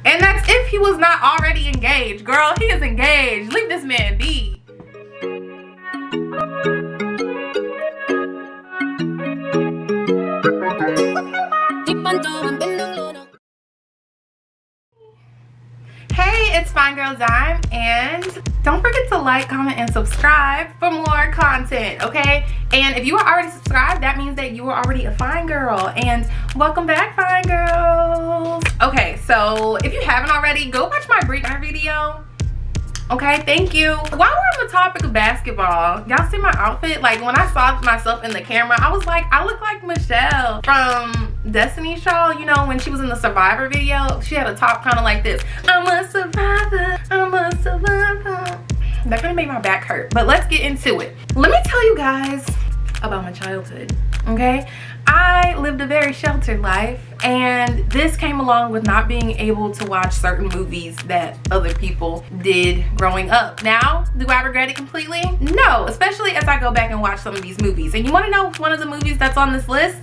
And that's if he was not already engaged. Girl, he is engaged. Leave this man be. Hey, it's FineGirl Dime, and don't forget to like, comment, and subscribe for more content, okay? And if you are already subscribed, that means that you are already a fine girl. And welcome back, fine girls. Okay, so if you haven't already, go watch my breakdown video. Okay, thank you. While we're on the topic of basketball, y'all see my outfit? Like, when I saw myself in the camera, I was like, I look like Michelle from Destiny's Child. You know, when she was in the Survivor video, she had a top kind of like this. I'm a survivor, I'm a survivor. That gonna make my back hurt, but let's get into it. Let me tell you guys about my childhood, okay? I lived a very sheltered life, and this came along with not being able to watch certain movies that other people did growing up. Now, do I regret it completely? No, especially as I go back and watch some of these movies. And you want to know one of the movies that's on this list?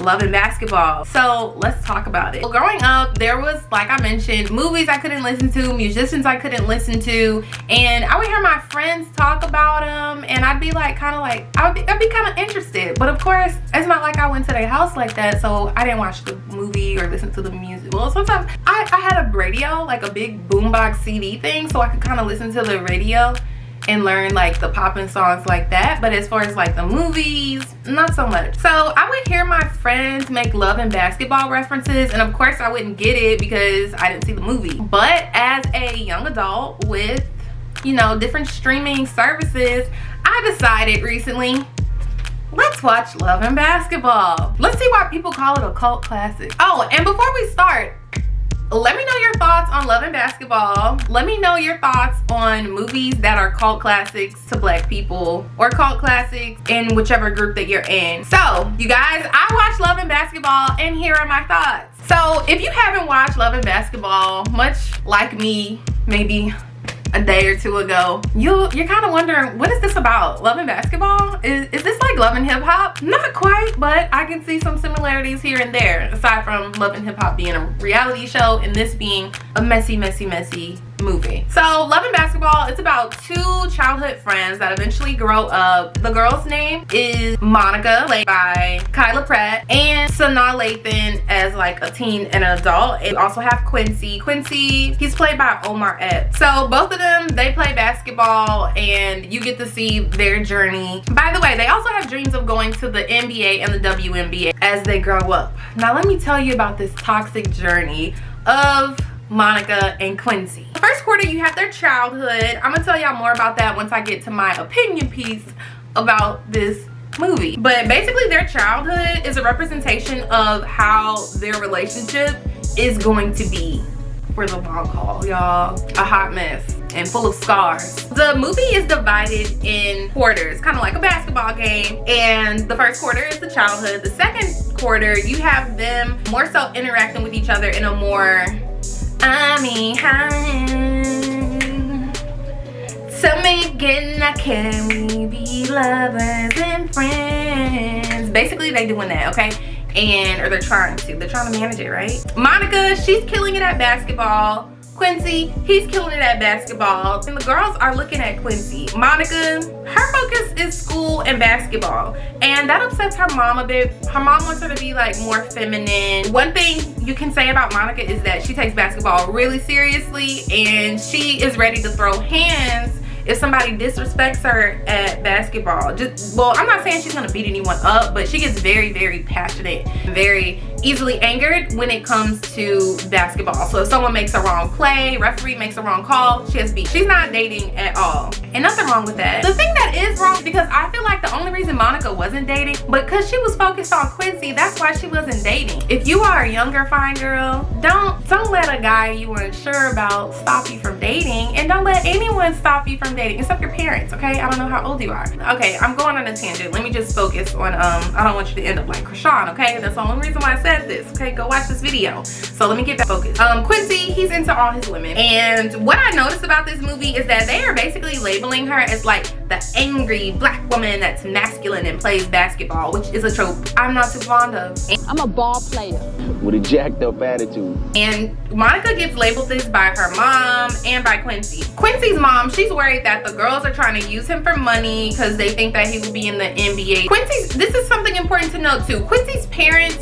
Love and Basketball. So let's talk about it. Well, growing up, there was, like I mentioned, movies I couldn't listen to, musicians I couldn't listen to, and I would hear my friends talk about them, and I'd be like, I'd be kind of interested. But of course, it's not like I went to their house like that, so I didn't watch the movie or listen to the music. Well, sometimes I had a radio, like a big boombox CD thing, so I could kind of listen to the radio and learn like the poppin' songs like that. But as far as like the movies, not so much. So I would hear my friends make Love and Basketball references, and of course I wouldn't get it because I didn't see the movie. But as a young adult with, you know, different streaming services, I decided recently, let's watch Love and Basketball. Let's see why people call it a cult classic. Oh, and before we start, let me know your thoughts on Love and Basketball. Let me know your thoughts on movies that are cult classics to black people, or cult classics in whichever group that you're in. So, you guys, I watched Love and Basketball, and here are my thoughts. So, if you haven't watched Love and Basketball, much like me, maybe a day or two ago, you're kind of wondering, what is this about? Love and Basketball? Is this like Love and Hip Hop? Not quite, but I can see some similarities here and there, aside from Love and Hip Hop being a reality show and this being a messy movie. So Love and Basketball, it's about two childhood friends that eventually grow up. The girl's name is Monica, played by Kyla Pratt, and Sanaa Lathan as like a teen and an adult. And we also have Quincy, he's played by Omar Epps. So both of them, they play basketball, and you get to see their journey. By the way, they also have dreams of going to the NBA and the WNBA as they grow up. Now let me tell you about this toxic journey of Monica and Quincy. The first quarter, you have their childhood. I'm gonna tell y'all more about that once I get to my opinion piece about this movie. But basically, their childhood is a representation of how their relationship is going to be for the long haul, y'all. A hot mess and full of scars. The movie is divided in quarters, kind of like a basketball game, and the first quarter is the childhood. The second quarter, you have them more so interacting with each other in a more, tell me again, now can we be lovers and friends? Basically, they doing that, okay? Or they're trying to manage it, right? Monica, she's killing it at basketball. Quincy, he's killing it at basketball. And the girls are looking at Quincy. Monica, her focus is school and basketball, and that upsets her mom a bit. Her mom wants her to be like more feminine. One thing you can say about Monica is that she takes basketball really seriously, and she is ready to throw hands if somebody disrespects her at basketball. Well, I'm not saying she's gonna beat anyone up, but she gets very passionate, very easily angered when it comes to basketball. So if someone makes a wrong play, referee makes a wrong call, she has beat. She's not dating at all, and nothing wrong with that. The thing that is wrong, because I feel like the only reason Monica wasn't dating, but because she was focused on Quincy, that's why she wasn't dating. If you are a younger fine girl, don't let a guy you weren't sure about stop you from dating, and don't let anyone stop you from dating except your parents, okay? I don't know how old you are. Okay, I'm going on a tangent. Let me just focus on I don't want you to end up like Krishan, okay? That's the only reason why I said this, okay? Go watch this video. So let me get that focused. Quincy, he's into all his women, and what I noticed about this movie is that they are basically labeling her as like the angry black woman that's masculine and plays basketball, which is a trope I'm not too fond of. I'm a ball player with a jacked up attitude. And Monica gets labeled this by her mom and by Quincy. Quincy's mom, she's worried that the girls are trying to use him for money because they think that he will be in the NBA. Quincy's, this is something important to know too. Quincy's parents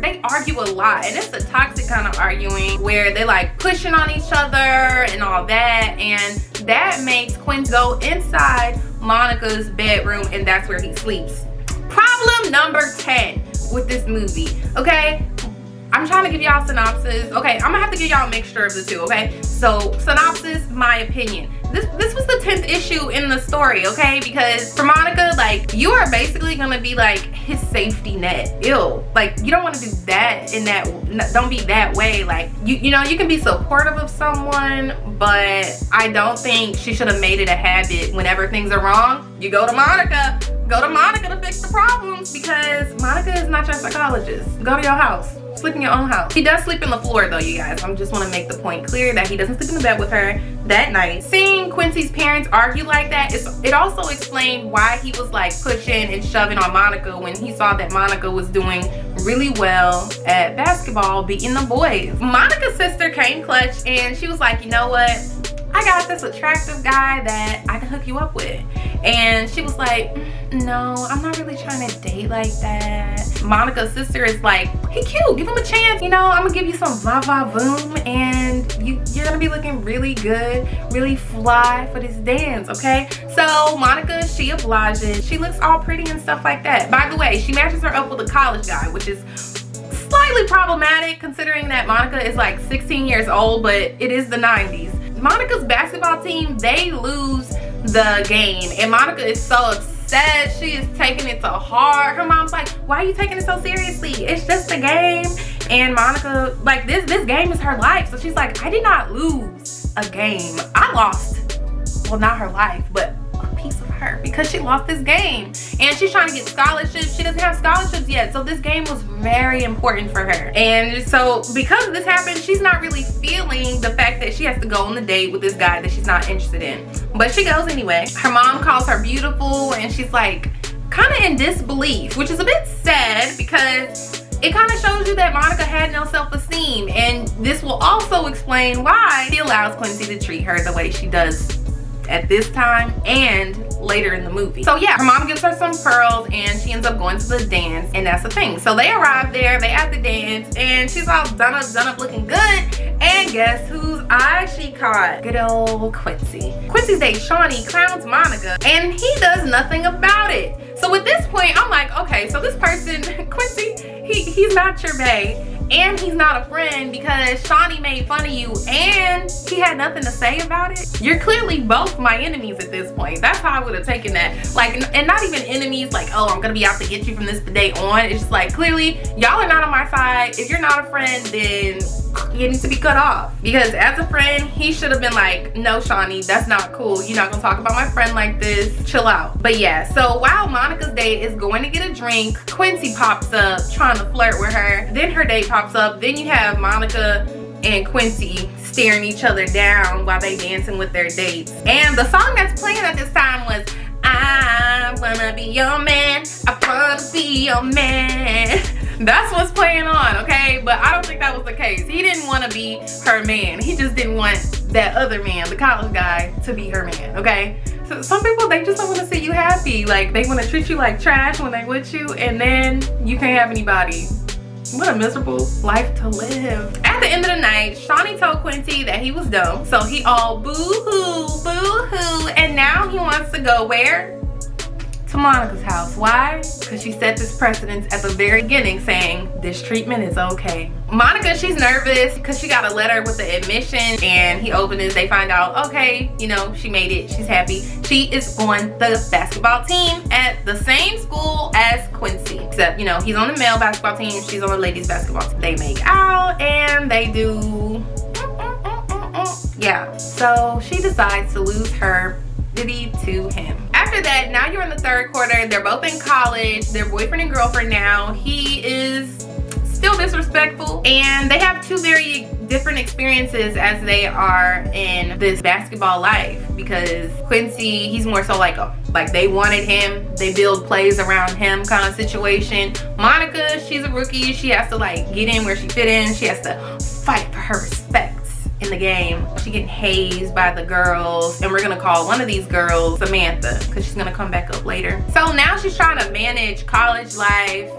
they argue a lot, and it's a toxic kind of arguing where they like pushing on each other and all that, and that makes Quincy go inside Monica's bedroom, and that's where he sleeps. Problem number 10 with this movie, okay? I'm trying to give y'all synopsis. Okay, I'm gonna have to give y'all a mixture of the two, okay? So, synopsis, my opinion. This was the 10th issue in the story, okay? Because for Monica, like, you are basically gonna be like his safety net. Ew. Like, you don't want to do that in that, don't be that way. Like, you know, you can be supportive of someone, but I don't think she should have made it a habit whenever things are wrong. You go to Monica. Go to Monica to fix the problems, because Monica is not your psychologist. Go to your house. Sleep in your own house. He does sleep in the floor though, you guys. I just want to make the point clear that he doesn't sleep in the bed with her that night. Seeing Quincy's parents argue like that, it also explained why he was like pushing and shoving on Monica when he saw that Monica was doing really well at basketball, beating the boys. Monica's sister came clutch, and she was like, you know what? I got this attractive guy that I can hook you up with. And she was like, no, I'm not really trying to date like that. Monica's sister is like, he cute, give him a chance. You know, I'm gonna give you some va-va-voom, and you're gonna be looking really good, really fly for this dance, okay? So Monica, she obliges. She looks all pretty and stuff like that. By the way, she matches her up with a college guy, which is slightly problematic considering that Monica is like 16 years old, but it is the 90s. Monica's basketball team, they lose the game, and Monica is so upset. She is taking it to heart. Her mom's like, why are you taking it so seriously? It's just a game. And Monica, like, this game is her life. So she's like, I did not lose a game. I lost, well, not her life, but a piece of her, because she lost this game. And she's trying to get scholarships. She doesn't have scholarships yet, so this game was very important for her. And so because this happened, she's not really feeling the fact that she has to go on the date with this guy that she's not interested in, but she goes anyway. Her mom calls her beautiful, and she's like kind of in disbelief, which is a bit sad because it kind of shows you that Monica had no self-esteem, and this will also explain why she allows Quincy to treat her the way she does at this time and later in the movie. So yeah, her mom gives her some pearls, and she ends up going to the dance, and that's the thing. So they arrive there, they at the dance, and she's all done up looking good, and guess whose eye she caught? Good old Quincy. Quincy's date, Shawnee, clowns Monica, and he does nothing about it. So at this point, I'm like, okay, so this person, Quincy, he's not your bae, and he's not a friend because Shawnee made fun of you and he had nothing to say about it. You're clearly both my enemies at this point. That's how I would have taken that. Like, and not even enemies like, oh, I'm gonna be out to get you from this day on. It's just like, clearly y'all are not on my side. If you're not a friend, then you need to be cut off. Because as a friend, he should have been like, no, Shawnee, that's not cool. You're not gonna talk about my friend like this. Chill out. But yeah, so while Monica's date is going to get a drink, Quincy pops up trying to flirt with her. Then her date pops up. Then you have Monica and Quincy staring each other down while they dancing with their dates. And the song that's playing at this time was, I wanna be your man, I wanna be your man. That's what's playing on, okay? But I don't think that was the case. He didn't want to be her man. He just didn't want that other man, the college guy, to be her man, okay? So some people, they just don't want to see you happy. Like, they want to treat you like trash when they with you, and then you can't have anybody. What a miserable life to live. At the end of the night, Shawnee told Quincy that he was dumb, so he all boo-hoo, boo-hoo, and now he wants to go where? To Monica's house. Why? Because she set this precedence at the very beginning saying this treatment is okay. Monica, she's nervous because she got a letter with the admission, and he opened it. They find out, okay, you know, she made it. She's happy. She is on the basketball team at the same school as Quincy, except, you know, he's on the male basketball team, she's on the ladies basketball team. They make out and they do yeah. So she decides to lose her to him. After that, now you're in the third quarter. They're both in college. They're boyfriend and girlfriend now. He is still disrespectful, and they have two very different experiences as they are in this basketball life, because Quincy, he's more so like they wanted him, they build plays around him kind of situation. Monica, she's a rookie. She has to like get in where she fit in. She has to fight for her respect. in the game. She getting hazed by the girls, and we're gonna call one of these girls Samantha because she's gonna come back up later. So now she's trying to manage college life,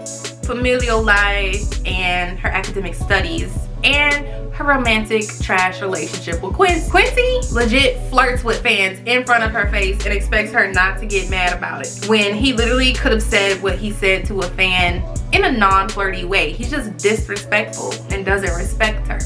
familial life, and her academic studies, and her romantic trash relationship with Quincy. Quincy legit flirts with fans in front of her face and expects her not to get mad about it, when he literally could have said what he said to a fan in a non-flirty way. He's just disrespectful and doesn't respect her.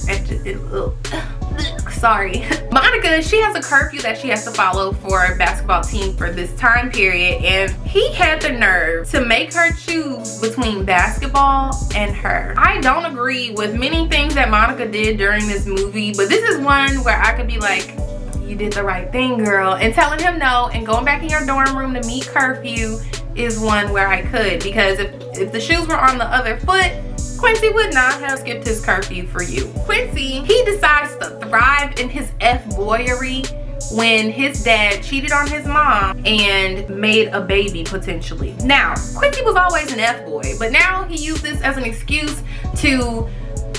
Sorry. Monica, she has a curfew that she has to follow for a basketball team for this time period, and he had the nerve to make her choose between basketball and her. I don't agree with many things that Monica did during this movie, but this is one where I could be like, you did the right thing, girl. And telling him no and going back in your dorm room to meet curfew is one where I could, because if the shoes were on the other foot, Quincy would not have skipped his curfew for you. Quincy, he decides to thrive in his F-boyery when his dad cheated on his mom and made a baby potentially. Now, Quincy was always an F-boy, but now he used this as an excuse to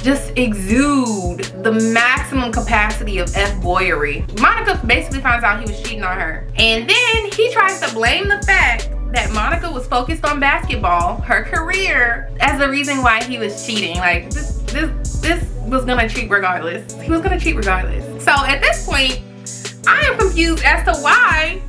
just exude the maximum capacity of F-boyery. Monica basically finds out he was cheating on her, and then he tries to blame the fact that Monica was focused on basketball, her career, as the reason why he was cheating. Like, this was gonna cheat regardless. He was gonna cheat regardless. So at this point, I am confused as to why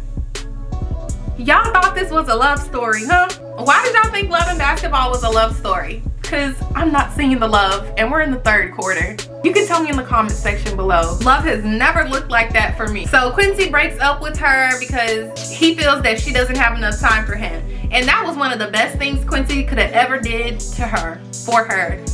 y'all thought this was a love story, huh? Why did y'all think Love and Basketball was a love story? Because I'm not seeing the love, and we're in the third quarter. You can tell me in the comment section below. Love has never looked like that for me. So Quincy breaks up with her because he feels that she doesn't have enough time for him. And that was one of the best things Quincy could have ever did to her, for her.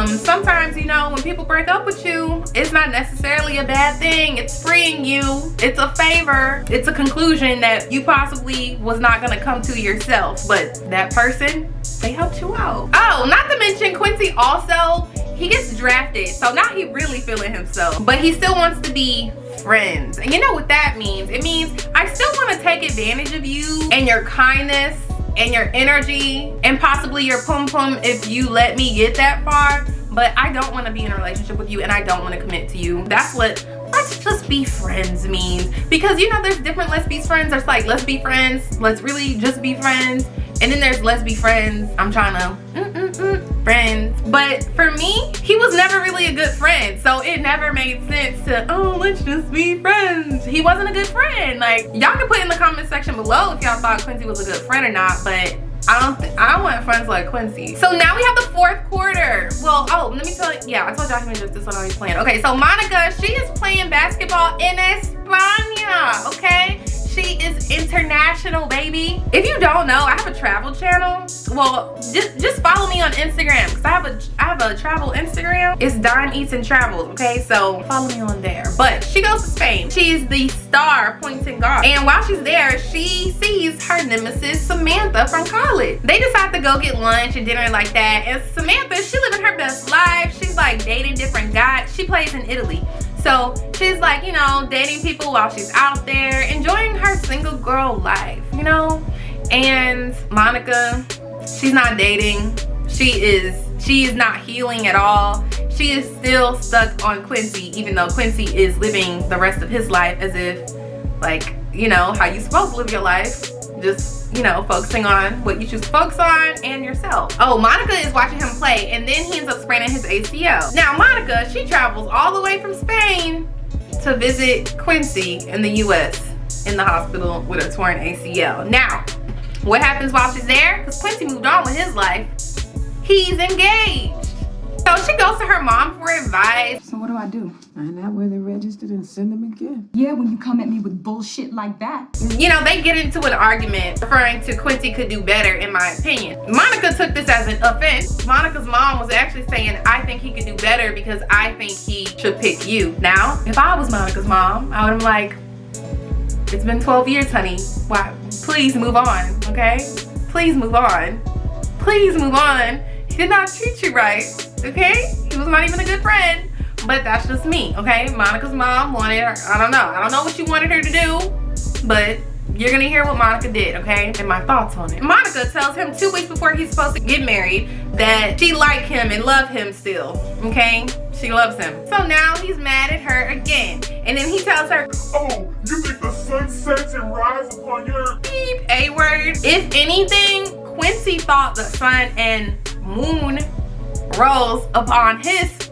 Sometimes, you know, when people break up with you, it's not necessarily a bad thing. It's freeing you. It's a favor. It's a conclusion that you possibly was not gonna come to yourself, but that person, they helped you out. Oh, not to mention Quincy also, he gets drafted, so now he really feeling himself, but he still wants to be friends. And you know what that means? It means I still want to take advantage of you and your kindness and your energy and possibly your pum pum if you let me get that far, but I don't want to be in a relationship with you and I don't want to commit to you. That's what let's just be friends means, because you know there's different let's be friends. There's like let's be friends, let's really just be friends, and then there's let's be friends, I'm trying to friends. But for me, he was never really a good friend, so it never made sense to, oh, let's just be friends. He wasn't a good friend. Like, y'all can put in the comment section below if y'all thought Quincy was a good friend or not, but I don't want friends like Quincy. So now we have the fourth quarter. Well, oh, let me tell you, yeah, I told y'all I can this one always playing. Okay, so Monica, she is playing basketball in España, okay? She is international, baby. If you don't know, I have a travel channel. Well, just follow me on Instagram, because I have a travel Instagram. It's Dime Eats and Travels, okay? So follow me on there. But she goes to Spain. She's the star pointing guard. And while she's there, she sees her nemesis, Samantha, from college. They decide to go get lunch and dinner like that. And Samantha, she living her best life. She's like dating different guys. She plays in Italy. So she's like, you know, dating people while she's out there, enjoying her single girl life, you know? And Monica, she's not dating. She is not healing at all. She is still stuck on Quincy, even though Quincy is living the rest of his life as if, like, you know, how you supposed to live your life. Just, you know, focusing on what you choose to focus on and yourself. Oh, Monica is watching him play, and then he ends up spraining his ACL. Now, Monica, she travels all the way from Spain to visit Quincy in the US in the hospital with a torn ACL. Now, what happens while she's there? Because Quincy moved on with his life. He's engaged. So she goes to her mom for advice. So what do I do? Find out where they're registered and send them again. Yeah, when you come at me with bullshit like that. You know, they get into an argument referring to Quincy could do better, in my opinion. Monica took this as an offense. Monica's mom was actually saying, I think he could do better because I think he should pick you. Now, if I was Monica's mom, I would have like, it's been 12 years, honey. Why? Please move on, okay? Please move on. Please move on. He did not treat you right, okay? He was not even a good friend, but that's just me, okay? Monica's mom wanted her, I don't know what you wanted her to do, but you're gonna hear what Monica did, okay? And my thoughts on it. Monica tells him 2 weeks before he's supposed to get married that she liked him and loved him still, okay? She loves him. So now he's mad at her her again. And then he tells her, oh, you think the sun sets and rises upon your beep, A-word. If anything, Quincy thought the sun and moon rose upon his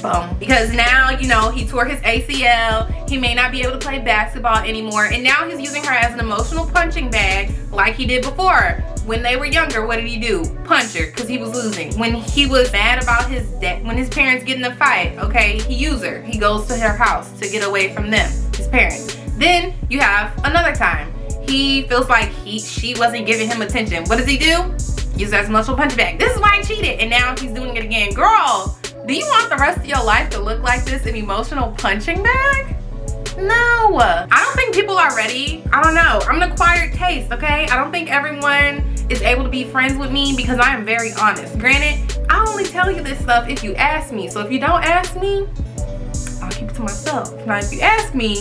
bum. Because now, you know, he tore his ACL. He may not be able to play basketball anymore. And now he's using her as an emotional punching bag like he did before. When they were younger, what did he do? Punch her because he was losing. When he was mad about his dad, when his parents get in a fight, okay, he used her. He goes to her house to get away from them, his parents. Then you have another time. He feels like she wasn't giving him attention. What does he do? Use that emotional punching bag. This is why he cheated. And now he's doing it again. Girl, do you want the rest of your life to look like this, an emotional punching bag? No. I don't think people are ready. I don't know. I'm an acquired taste, okay? I don't think everyone is able to be friends with me because I am very honest. Granted, I only tell you this stuff if you ask me. So if you don't ask me, I'll keep it to myself. Now, if you ask me,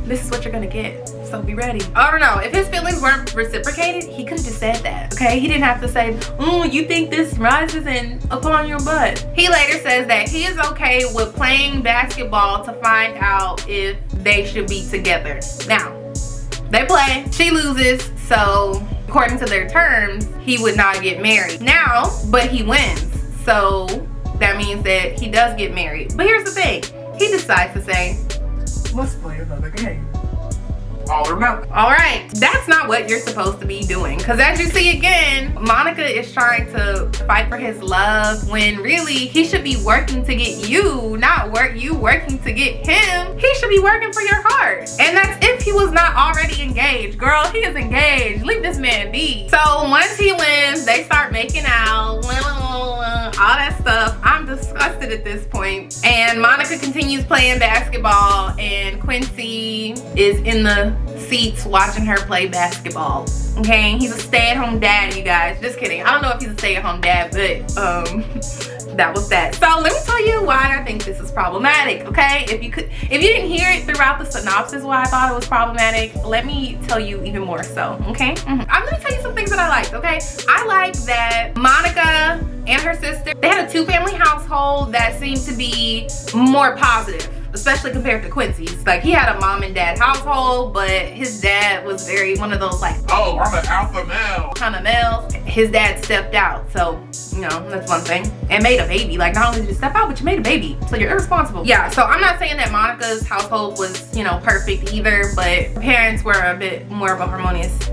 this is what you're gonna get. So be ready. I don't know. If his feelings weren't reciprocated, he could have just said that, okay? He didn't have to say, oh, you think this rises in upon your butt. He later says that he is okay with playing basketball to find out if they should be together. Now, they play, she loses, so according to their terms, he would not get married. Now, but he wins, so that means that he does get married. But here's the thing, he decides to say, let's play another game. All or nothing. All right, that's not what you're supposed to be doing. Because as you see again, Monica is trying to fight for his love when really he should be working to get you, not you working to get him. He should be working for your heart. And that's if he was not already engaged. Girl, he is engaged. Leave this man be. So once he wins, they start making out, all that stuff. I'm disgusted at this point. And Monica continues playing basketball and Quincy is in the seats watching her play basketball. Okay, he's a stay-at-home dad, you guys. Just kidding. I don't know if he's a stay-at-home dad, but that was that. So let me tell you why I think this is problematic, okay? If you didn't hear it throughout the synopsis why I thought it was problematic, let me tell you even more so, okay? I'm gonna tell you some things that I liked, okay? I like that Monica and her sister, they had a two-family household that seemed to be more positive, especially compared to Quincy's. Like, he had a mom and dad household, but his dad was very one of those like, oh, I'm an alpha male kind of males. His dad stepped out, so you know, that's one thing, and made a baby. Like, not only did you step out, but you made a baby, so you're irresponsible. Yeah, so I'm not saying that Monica's household was, you know, perfect either, but parents were a bit more of a harmonious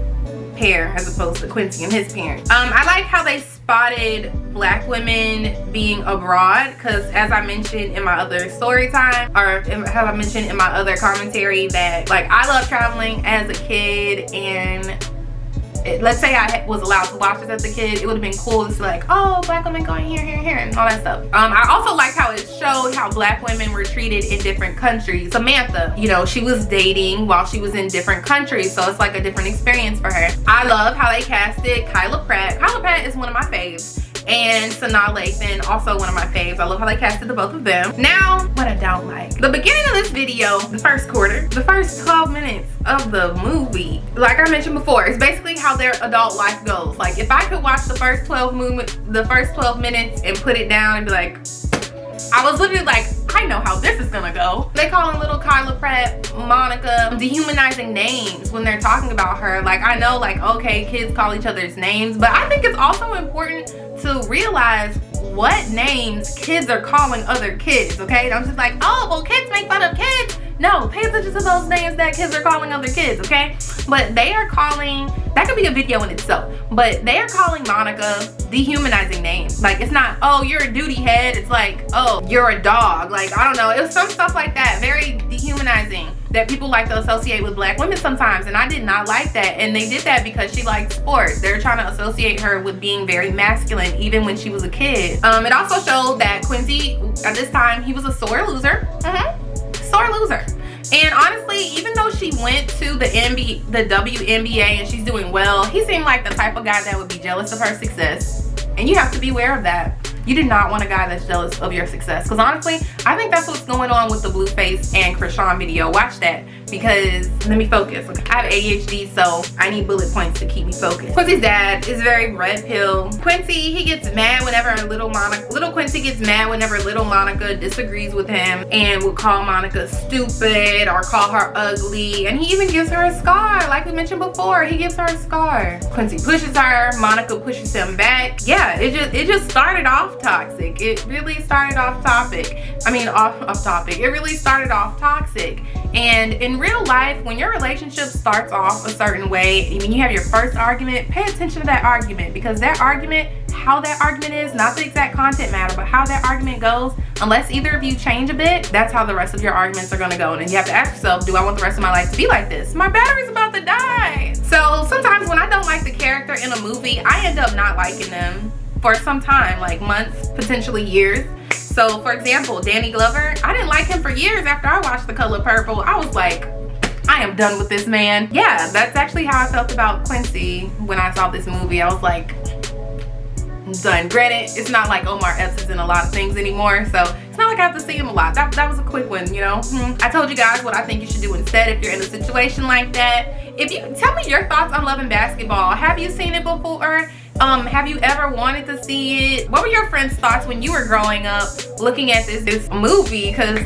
pair as opposed to Quincy and his parents. I like how they spotted black women being abroad, because as I mentioned in my other story time, or as I mentioned in my other commentary, that like I love traveling as a kid, and let's say I was allowed to watch this as a kid, it would have been cool to see like, oh, black women going here, here, here, and all that stuff. I also like how it showed how black women were treated in different countries. Samantha, you know, she was dating while she was in different countries, so it's like a different experience for her. I love how they casted Kyla Pratt. Kyla Pratt is one of my faves. And Sanaa Lathan, also one of my faves. I love how they casted the both of them. Now, what I don't like. The beginning of this video, the first quarter, the first 12 minutes of the movie, like I mentioned before, it's basically how their adult life goes. Like, if I could watch the first 12 minutes and put it down and be like, I was literally like, I know how this is gonna go. They calling little Kyla Pratt, Monica, dehumanizing names when they're talking about her. Like, I know, like, okay, kids call each other's names, but I think it's also important to realize what names kids are calling other kids, okay? Don't just like, oh, well, kids make fun of kids. No, pay attention to those names that kids are calling other kids, okay? But they are calling, that could be a video in itself, but they are calling Monica dehumanizing names. Like, it's not, oh, you're a duty head. It's like, oh, you're a dog. Like, I don't know. It was some stuff like that, very dehumanizing, that people like to associate with black women sometimes, and I did not like that. And they did that because she liked sports. They're trying to associate her with being very masculine even when she was a kid. It also showed that Quincy, at this time, he was a sore loser. Sore loser. And honestly, even though she went to the WNBA and she's doing well, he seemed like the type of guy that would be jealous of her success. And you have to be aware of that. You do not want a guy that's jealous of your success. Because honestly, I think that's what's going on with the Blueface and Krishan video. Watch that. because let me focus. I have ADHD, so I need bullet points to keep me focused. Quincy's dad is very red pill. Quincy, he gets mad whenever little Quincy gets mad whenever little Monica disagrees with him and will call Monica stupid or call her ugly, and he even gives her a scar. Like we mentioned before, he gives her a scar. Quincy pushes her, Monica pushes him back. Yeah, it just started off toxic. It really started off topic. I mean off topic. It really started off toxic. And in real life, when your relationship starts off a certain way, and when you have your first argument, pay attention to that argument, because that argument, how that argument is, not the exact content matter, but how that argument goes, unless either of you change a bit, that's how the rest of your arguments are gonna go. And you have to ask yourself, do I want the rest of my life to be like this? My battery's about to die. So sometimes when I don't like the character in a movie, I end up not liking them for some time, like months, potentially years. So for example, Danny Glover, I didn't like him for years after I watched The Color Purple. I was like, I am done with this man. Yeah, that's actually how I felt about Quincy when I saw this movie. I was like, I'm done. Granted, it's not like Omar Epps is in a lot of things anymore, so it's not like I have to see him a lot. That was a quick one, you know. I told you guys what I think you should do instead if you're in a situation like that. If you tell me your thoughts on Love and Basketball. Have you seen it before? Have you ever wanted to see it? What were your friends' thoughts when you were growing up looking at this movie? Because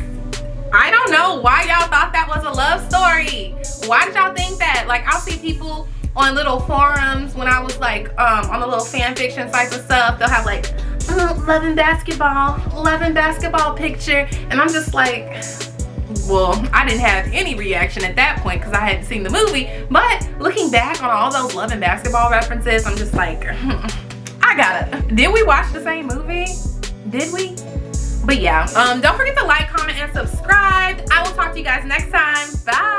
I don't know why y'all thought that was a love story. Why did y'all think that? Like, I'll see people on little forums when I was like on the little fan fiction sites and stuff. They'll have like love and basketball picture, and I'm just like, well, I didn't have any reaction at that point because I hadn't seen the movie. But looking back on all those Love and Basketball references, I'm just like, I gotta. Did we watch the same movie? Did we? But yeah, don't forget to like, comment, and subscribe. I will talk to you guys next time. Bye.